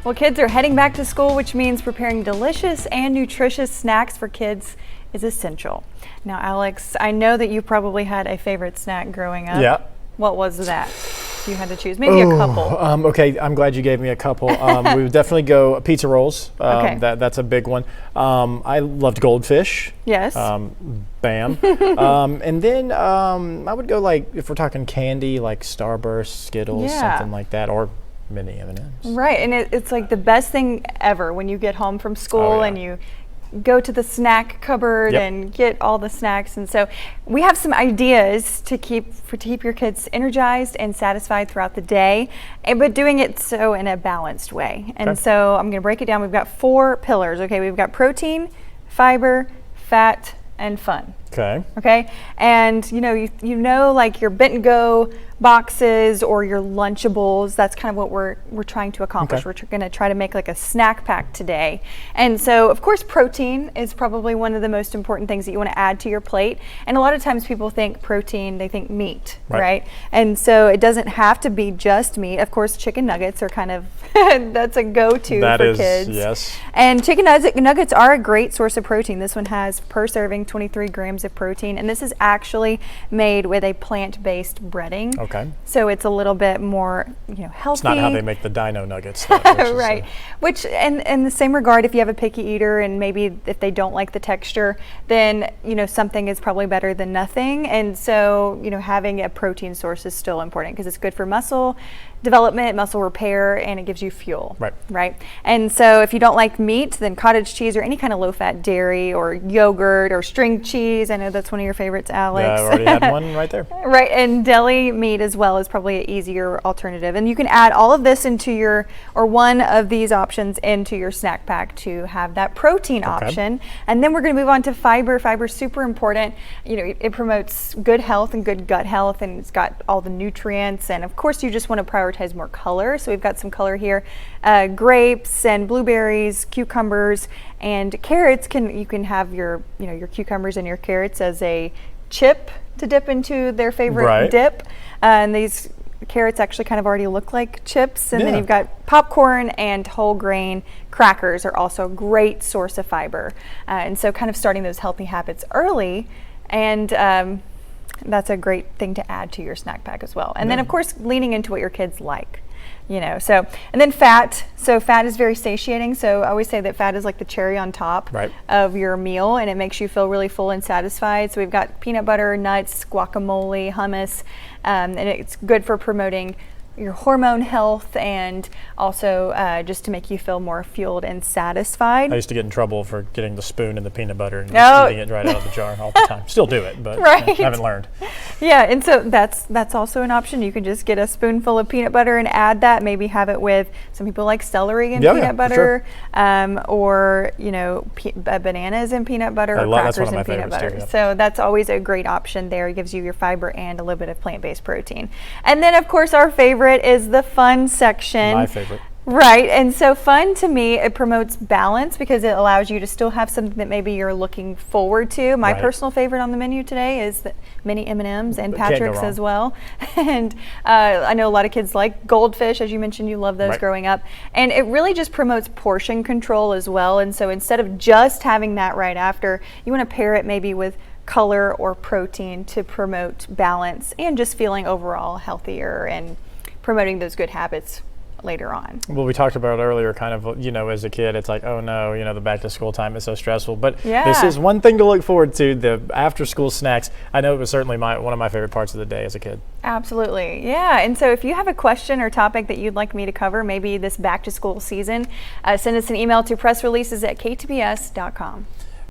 Well, kids are heading back to school, which means preparing delicious and nutritious snacks for kids is essential. Now, Alex, I know that you probably had a favorite snack growing up. Yeah. What was that? If you had to choose, maybe a couple. Okay, I'm glad you gave me a couple. We would definitely go pizza rolls. Okay. That's a big one. I loved goldfish. Yes. Bam. And then I would go, like, if we're talking candy, like Starburst, Skittles, something like that, or mini M&Ms. Right, and it's like the best thing ever when you get home from school and you go to the snack cupboard and get all the snacks. And so we have some ideas to keep your kids energized and satisfied throughout the day, but doing it so in a balanced way. And so I'm going to break it down. We've got 4 pillars. Okay, we've got protein, fiber, fat, and fun. Okay, and you know, like your Bent and Go boxes or your Lunchables. That's kind of what we're trying to accomplish. We're going to try to make like a snack pack today. And so, of course, protein is probably one of the most important things that you want to add to your plate. And a lot of times people think protein, they think meat, right? And so it doesn't have to be just meat. Of course, chicken nuggets are kind of that's a go-to for kids. Yes. And chicken nuggets are a great source of protein. This one has per serving 23 grams of protein, and this is actually made with a plant-based breading. Okay. So it's a little bit more, healthy. It's not how they make the dino nuggets. Right. Which, and in the same regard, if you have a picky eater and maybe if they don't like the texture, then, something is probably better than nothing. And so, having a protein source is still important because it's good for muscle development, muscle repair, and it gives you fuel. Right. And so if you don't like meat, then cottage cheese or any kind of low-fat dairy or yogurt or string cheese. I know that's one of your favorites, Alex. Yeah, I already had one right there. Right, and deli meat as well is probably an easier alternative. And you can add all of this into one of these options into your snack pack to have that protein option. And then we're going to move on to fiber. Fiber is super important. It promotes good health and good gut health, and it's got all the nutrients. And of course, you just want to prioritize more color. So we've got some color here. Grapes and blueberries, cucumbers, and carrots. You can have your cucumbers and your carrots as a chip to dip into their favorite dip. And these carrots actually kind of already look like chips. And then you've got popcorn and whole grain crackers are also a great source of fiber. And so kind of starting those healthy habits early, and that's a great thing to add to your snack pack as well. And then of course, leaning into what your kids like. And then fat. So fat is very satiating. So I always say that fat is like the cherry on top of your meal, and it makes you feel really full and satisfied. So we've got peanut butter, nuts, guacamole, hummus, and it's good for promoting your hormone health and also just to make you feel more fueled and satisfied. I used to get in trouble for getting the spoon in the peanut butter and just eating it right out of the jar all the time. Still do it, but I haven't learned. Yeah, and so that's also an option. You can just get a spoonful of peanut butter and add that. Maybe have it with, some people like celery and peanut butter, or bananas and peanut butter, or crackers and peanut butter. Too, So that's always a great option there. It gives you your fiber and a little bit of plant-based protein. And then of course our favorite is the fun section. My favorite. Right, and so fun to me, it promotes balance because it allows you to still have something that maybe you're looking forward to. My personal favorite on the menu today is the mini M&Ms and Patrick's as well. And I know a lot of kids like goldfish, as you mentioned, you love those growing up. And it really just promotes portion control as well. And so instead of just having that right after, you want to pair it maybe with color or protein to promote balance and just feeling overall healthier and promoting those good habits later on. Well, we talked about earlier kind of, as a kid, it's like, oh no, the back to school time is so stressful. But this is one thing to look forward to, the after school snacks. I know it was certainly one of my favorite parts of the day as a kid. Absolutely. Yeah. And so if you have a question or topic that you'd like me to cover, maybe this back to school season, send us an email to pressreleases@ktbs.com.